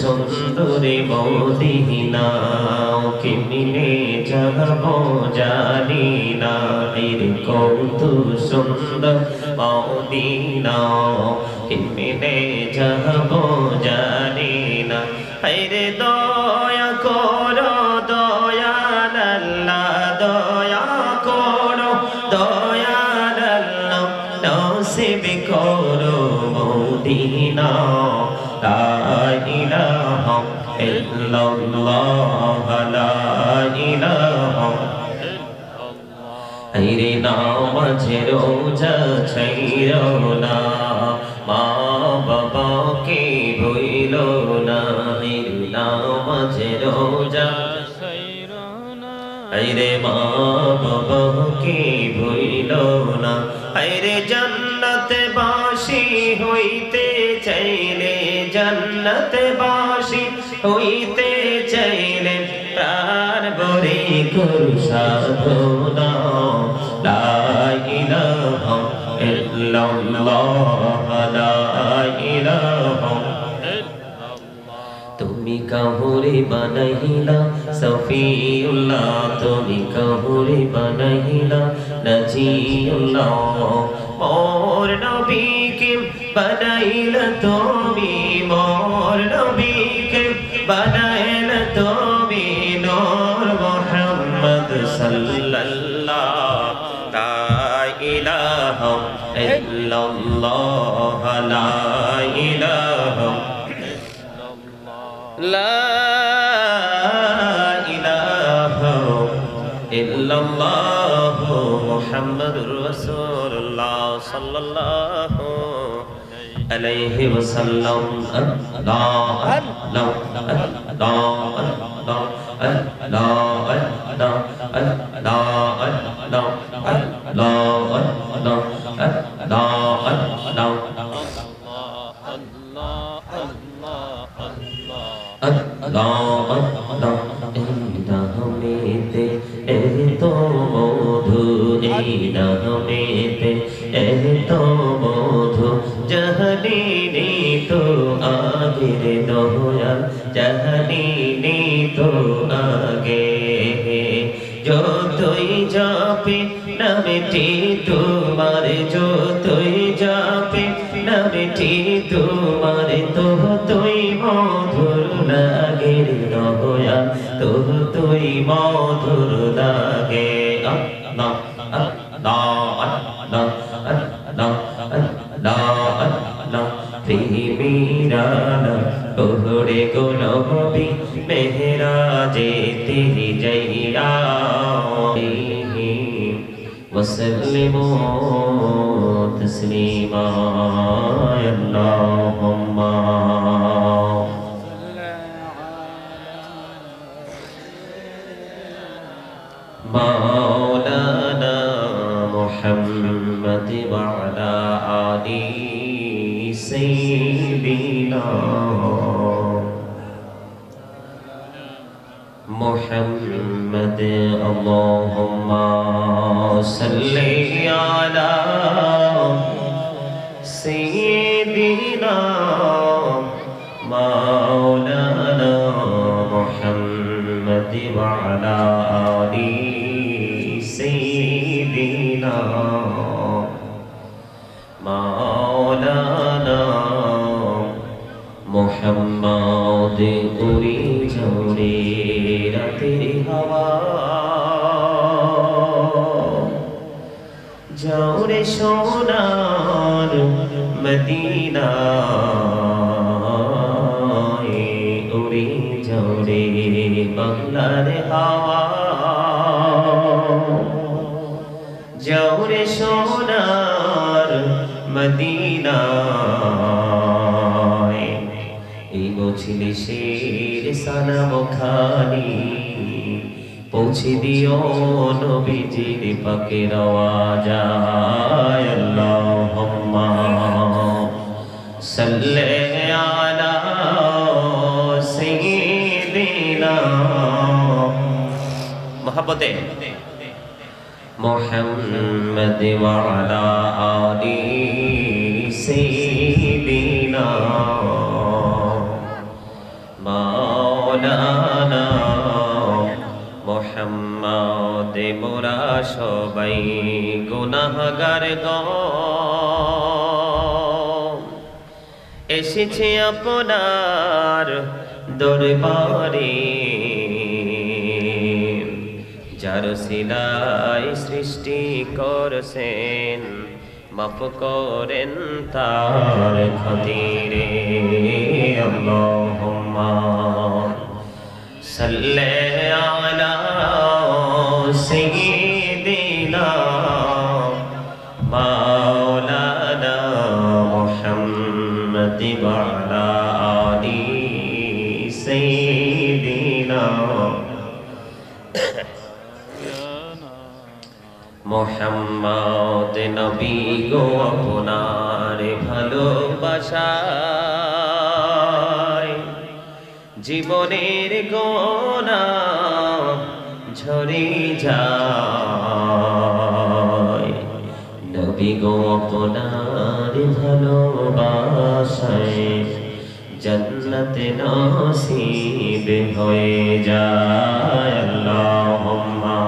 সুন্দরী মদিনা কি মিলে যাব জানি না এর কত সুন্দর মদিনা কি মিলে যাব জানি না হায়রে দয়া করো দয়াল আল্লাহ দয়া করো দয়াল আল্লাহ নসিব করো মদিনা লা ইলাহা ইল্লাল্লাহ লা ইলাহা হায়রে নামাজে রোজা ছাইরো না মা বাবাকে ভুইলো না হায়রে নামাজে রোজা ছাইরো না হায়রে মা বাবাকে ভুইলো না হায়রে জান্নাতে বাসী হইতে চাইলে জান্নাতে বাসী হইতে চাইলে প্রাণ ভরে করু সাধনা লা ইলাহা ইল্লাল্লাহ লা ইলাহা তুমি কাহুরে বানাইলা সফিউল্লাহ তুমি কাহুরে বানাইলা নাজিউল্লাহ মোর নবীকে বানাইলা তুমি মোর নবীকে বানাইলা তুমি নূর মুহাম্মদ সাল্লাল্লাহু লা ইলাহা ইল্লাল্লাহ লা ইলাহা لا إله إلا الله محمد رسول الله صلى الله عليه وسلم الله الله الله الله নামেতে এত মধু এই নামেতে এত মধু জাহানি তো আগের দয়াল জাহানি তো আগে যতই যাবে নামটি তোমার যতই যাবে নামটি তোমার তো তুই মধুর লাগে দয়া তো তুই মধুর লাগে আল্লাহ আল্লাহ আল্লাহ আল্লাহ আল্লাহ আল্লাহ প্রেমিরানা ওরে গো নবী মেহরাজে তেরি যাইয়া وسلموا تسليما اللهم مولانا محمد وعلى آل سيدنا محمد اللهم صل على سيدنا مولانا محمد وعلى آل سيدنا مولانا محمد উড়ে ঝরে রাতের হাওয়া যাও রে সোনার মদিনা উড়ে যাও রে বাংলার হাওয়া যাও রে সোনার মদিনা এই বছিলি শের সালাম খানি পৌঁছে দিও নবীজির পাকের আওয়াজায় আল্লাহুম্মা সাল্লি আলা সাইয়্যিদিনা মহব্বতে মুহাম্মদ ওয়া আলা আলি সাইয়্যিদিনা মোরা সবাই গুনাহগার গো এসেছি আপনার দরবারে যার সিলাই সৃষ্টি করছেন মাফ করেন তার খাতিরে আল্লাহুম্মা সাল্লি আলা সাইয়্যিদিনা মাওলানা মুহাম্মদ ওয়া আলা আলি সাইয়্যিদিনা মুহাম্মদ নবী গো আপনার ভালোবাসায় জীবনের গুনাহ ঝরে যায় নবী গো আপনার ভালোবাসায় জান্নাত নসিব হয়ে যায় আল্লাহুম্মা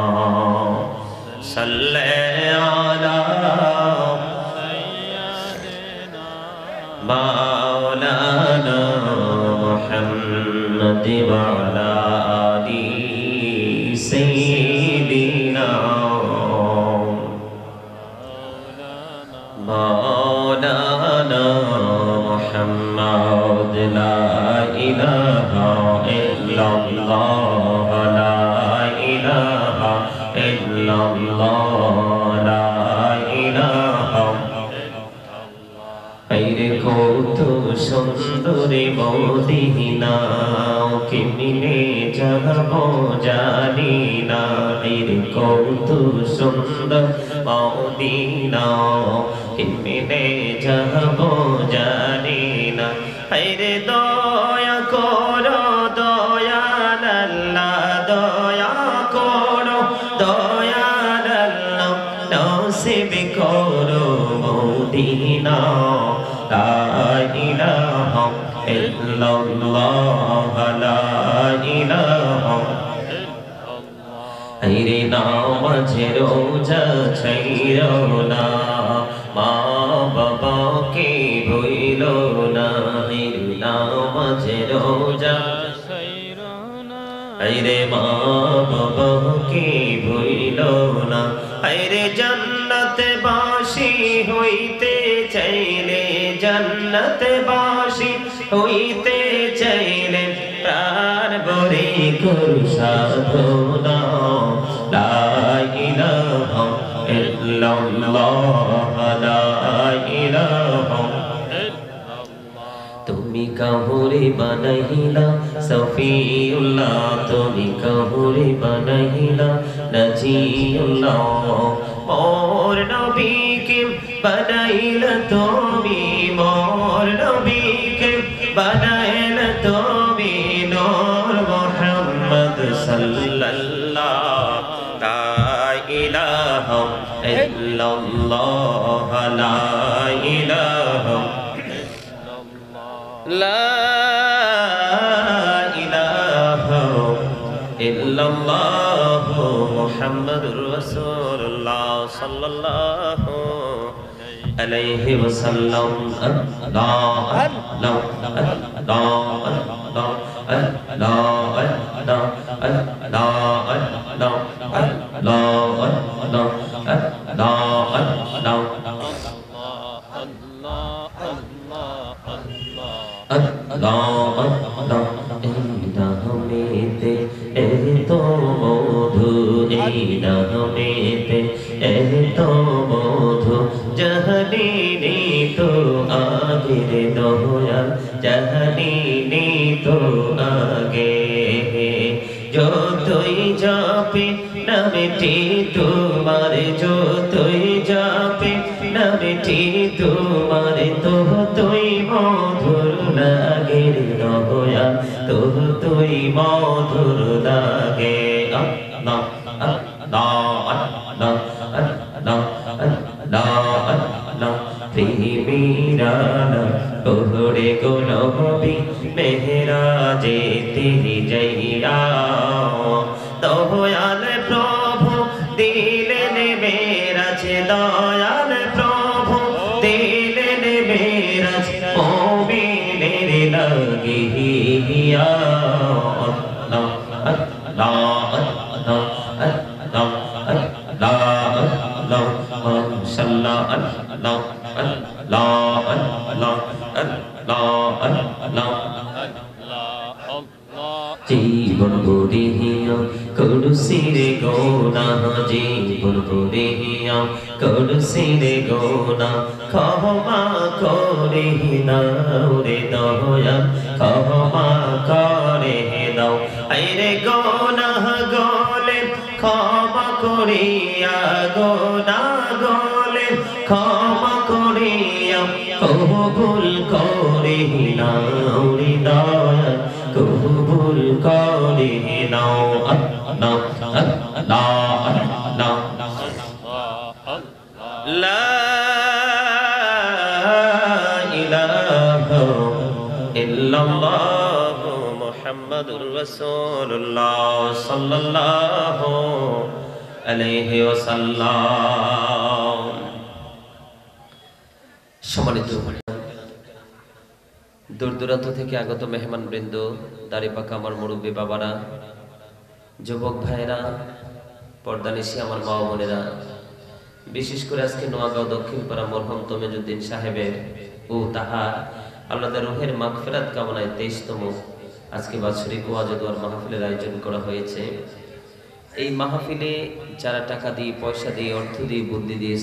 সাল্লি আলা মাওলানা মুহাম্মদ ওয়া আলা আলি সাইয়্যিদিনা মাওলানা মুহাম্মদ লা ইলাহা ইল্লাল্লাহ লা ইলাহা ইল্লাল্লাহ লা ইলাহা আইরে কত সুন্দর মদিনা কেমনে যাব জানি না আইরে কত সুন্দর মদিনা কেমনে যাব জানি না আইরে দয়া করো দয়াল আল্লাহ দয়া করো দয়াল আল্লাহ নসিব করো মদিনা লা ইলাহা ইল্লাল্লাহ লা ইলাহা আইরে নামাজে রোজা ছাইরো না মা বাবাকে ভুইলো না আইরে নামাজে রোজা ছাইরো না আইরে মা বাবাকে ভুইলো না আইরে জান্নাতে বাসী হইতে চাইলে জান্নাতে বাসী হইতে চাইলে প্রাণ ভরে করু সাধনা লা ইলাহা ইল্লাল্লাহ লা ইলাহা তুমি কাহুরে বানাইলা সফিউল্লাহ তুমি কাহুরে বানাইলা নাজিউল্লাহ মোর নবীকে বানাইলা তুমি মোর নবীকে বানাইলা তুমি নূর মুহাম্মদ সাল্লাল্লাহু লা ইলাহা ইল্লাল্লাহ লা ইলাহা লা ইলাহা ইল্লাল্লাহ মুহাম্মাদুর রাসূলুল্লাহ সাল্লাল্লাহু আলাইহি ওয়াসাল্লাম আল্লাহ আল্লাহ আল্লাহ আল্লাহ আল্লাহ আল্লাহ আল্লাহ আল্লাহ নামেতে এত মধু এই নামেতে এত মধু জাহানি তো আগের দয়াল জাহানি তো আগে যতই যাবে নামটি তোমার যতই যাবে নামটি তোমার ততই মধুর লাগে দয়া ততই মধুর লাগে আল্লাহ আল্লাহ আল্লাহ আল্লাহ আল্লাহ আল্লাহ প্রেমীরানা ওরে গো নবী মেহরাজে তেরি যাইয়া দয়াল প্রভু দয়াল প্রভু দিলেন মেরাজ মুমিনের লাগিয়া আল্লাহ আল্লাহ আল্লাহ আল্লাহ আল্লাহ আল্লাহ মাশাআল্লাহ আল্লাহ আল্লাহ আল্লাহ আল্লাহ জীবন বুড়িয়া করুসিরে গোনা জীবন বুড়িয়া করুসিরে গোনা ক্ষমা করে দাও রে দয়া ক্ষমা করে দাও আইরে গোনা গলে ক্ষমা করিয়া গোনা গলে ক্ষমা করিয়া কবুল করে নাও রে দয়া কবুল করে নাও আল্লাহ আল্লাহ আল্লাহ লা ইলাহা ইল্লাল্লাহ মুহাম্মাদুর রাসূলুল্লাহ সাল্লাল্লাহু আলাইহি ওয়াসাল্লাম। সম্মানিত দূর দূরান্ত থেকে আগত মেহমান বৃন্দ, দাড়ি পাকা আমার মুরব্বী বাবারা, যুবক ভাইরা, পর্দানিশী আমার মা বোনেরা, বিশেষ করে আজকে নোয়াগাঁও দক্ষিণপাড়া মরহুম তমিজউদ্দিন সাহেবের ও তাহার আল্লাহর রূহের মাগফিরাত কামনায় 23তম আজকে বাৎসরিক ওয়াজ ও দোয়ার মাহফিলের আয়োজন করা হয়েছে। এই মাহফিলে যারা টাকা দিয়ে, পয়সা দিয়ে, অর্থ দিয়ে, বুদ্ধি দিয়ে